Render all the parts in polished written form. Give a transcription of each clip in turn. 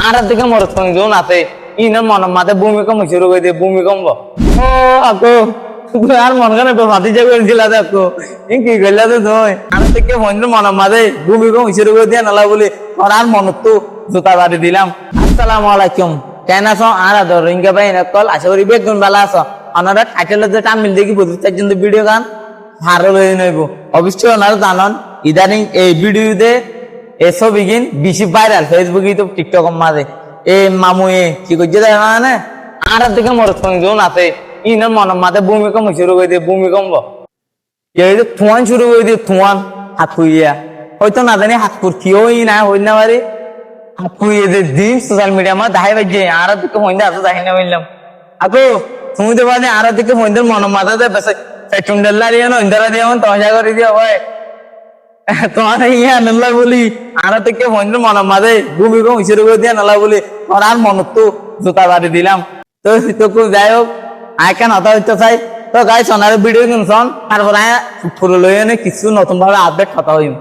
আর দিকে মরত কোন জোন আছে ইনার মন মাতে ভূমিকম্প শুরু করে দিয়ে ভূমিকম্প ও আকো আর মন কেন ভাতি যাবে দেখো কি করলে তো তুই আর থেকে মন মাঝে ভূমিকম্প শুরু করে দিয়ে নালা বলি আর মন তো জুতা বাড়ি দিলাম। আসসালামু আলাইকুম, কেন আছো? আর আদর রিঙ্গা ভাই নকল আশা করি বেগুন বেলা আছো। ওনারা টাইটেলের যে টান মিল দেখি বুঝতে কিন্তু ভিডিও গান ভালো হয়ে নইব। অবশ্যই ওনারা জানান ইদানিং এই ভিডিওতে ছবি কিন বেশি ভাইরাল ফেসবুক ইউটিউব টিকটক মাঝে এই মামু কি করছে দেখ মানে আর দিকে মরত কোন জোন আছে ইনার মন মাঝে ভূমিকম্প শুরু করে দিয়ে ভূমিকম্প থুয়ান শুরু করে দিয়ে থুয়ান হাত খুইয়া হয়তো না জানি হাত ফুরকিও না হই না পারি হাত খুইয়ে যে দিন সোশ্যাল মিডিয়া আমার দাহাই বাজছে আর দিকে মহিন্দা আছে দাহি না বললাম আকো তুমি তো বাদে আর দিকে মহিন্দার মন মাথাতে বেসে পেট্রোল ডাল্লা দিয়ে না ইন্দারা দিয়ে তমজা করে দিয়ে হয় তোমার ইয়া নাল্লা বলি আর থেকে মহিন্দার মন মাঝে ভূমিকম্প শুরু করে দিয়ে নালা বলি তোমার আর মন তো জুতা বাড়ি দিলাম। তো তোকে যাই হোক আইকান হতা হইতে চাই তো গাই সোনার ভিডিও কিনছন তারপর ফুল লইনে কিছু নতুন ভাবে আপডেট হতা হইম।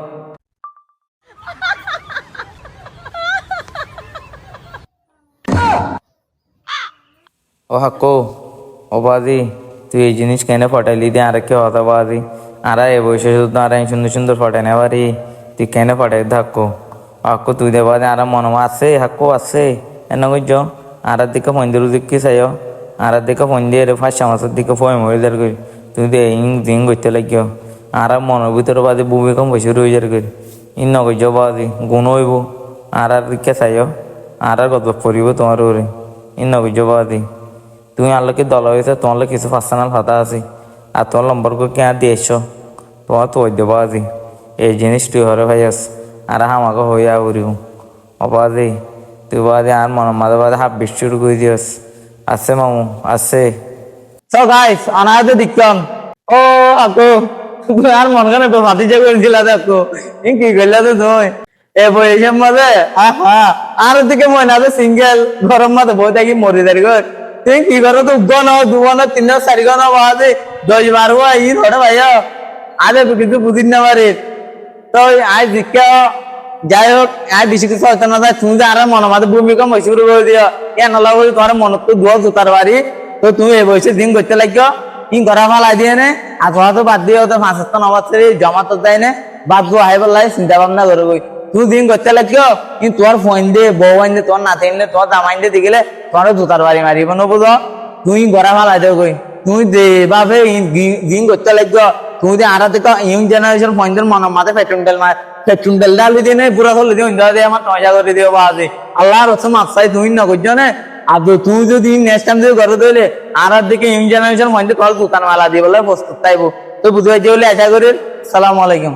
ও হাক্কো ও বাদি তুই এই জিনিস কেন ফটাইলি দিয়ে আর কে হতা বাদি আর এ বয়সে শুধু আর সুন্দর সুন্দর ফটাই না পারি তুই কেন ফটাই হাক্কো হাক্কো তুই দে বাদে আর মনমা আছে হাক্কো আছে এনে কইছ আর দিকে মন্দির দিকে চাইও আর দিকে মন্দির ফার্স্ট মাসের দিকে ফয় মরে যার করি তুই দে দিন করতে লাগিও আর মনের ভিতরে বাদে ভূমিকম্প শুরু হয়ে যার করি ইন নকইছ বাদি গুণ হইব আর দিকে চাইও আর গত পড়িব তোমার ওরে ইন নকইছ বাদি তুমি আলোকে দল হয়েছে তোমার কিছু পার্সোনাল কথা আছে আর তোমার নম্বর কে দিয়েছ তোমার তো দেবো আজি এই জিনিস তুই হরে ভাই আস আর আমাকে হইয়া উড়িব অবাদি তুই বাদে আর মন মাঝে বাদে হাফ বিশ শুরু করে দিস আছে মামু আছে। সো গাইস অনাহাতে দেখতাম ও আকো তুই আর মন কেন ভাতি যাবে দেখো কি করলে তো তুই এ বয়সের মাঝে আর দিকে মনে আছে সিঙ্গেল গরম মাঝে বই থাকি মরি দাঁড়ি কর তুই কি করো তো গণ দুগণ তিন চারি গণ বাজে 10-12 ই ধরে ভাইয়া আরে কিছু বুঝিন না পারে তো আজ শিক্ষা যাই হোক আজ বেশি কিছু হইতো না তুমি যে আর মনে মাঝে ভূমিকম্প শুরু করে দিও কেন বলি তোমার মন তো দুয়া জুতার বাড়ি তো তুমি এই বয়সে দিন করতে লাগিও ই ঘরা ফালাই দিয়ে নে আর ঘোরা তো বাদ দিয়ে তো 5 নবাদ জমা তো দেয় না বাদ গো হাই বললাই চিন্তা ভাবনা করে বই তুই দিন করতে লাগিও কিন্তু তোমার ফোন দিয়ে বউ আইন দিয়ে তোমার নাতি আইন তোমার দাম আইন দিয়ে দিলে তোমার জুতার বাড়ি মারিব না বুঝো তুই ঘরা ফালাই দেও কই তুই যেভাবে দিন করতে লাগিও তুমি যে আর থেকে ইয়ং জেনারেশন ফোনদের মন মাঝে পেট্রোল ডালি দিয়ে নেই পুরা চলে দিও ইন্দারা দিয়ে আমার তমজা করে দিও বাজে আল্লাহর রসম আফসাই তুমি না করছো না আর তুই যদি নেক্সট টাইম যদি ঘরে দিলে আর দিকে ইয়ং জেনারেশন ফোনদের কল দোকান মালা দিয়ে বলে প্রস্তুত তাইব তো বুঝতে পারছি বলে আশা করি। সালামু আলাইকুম।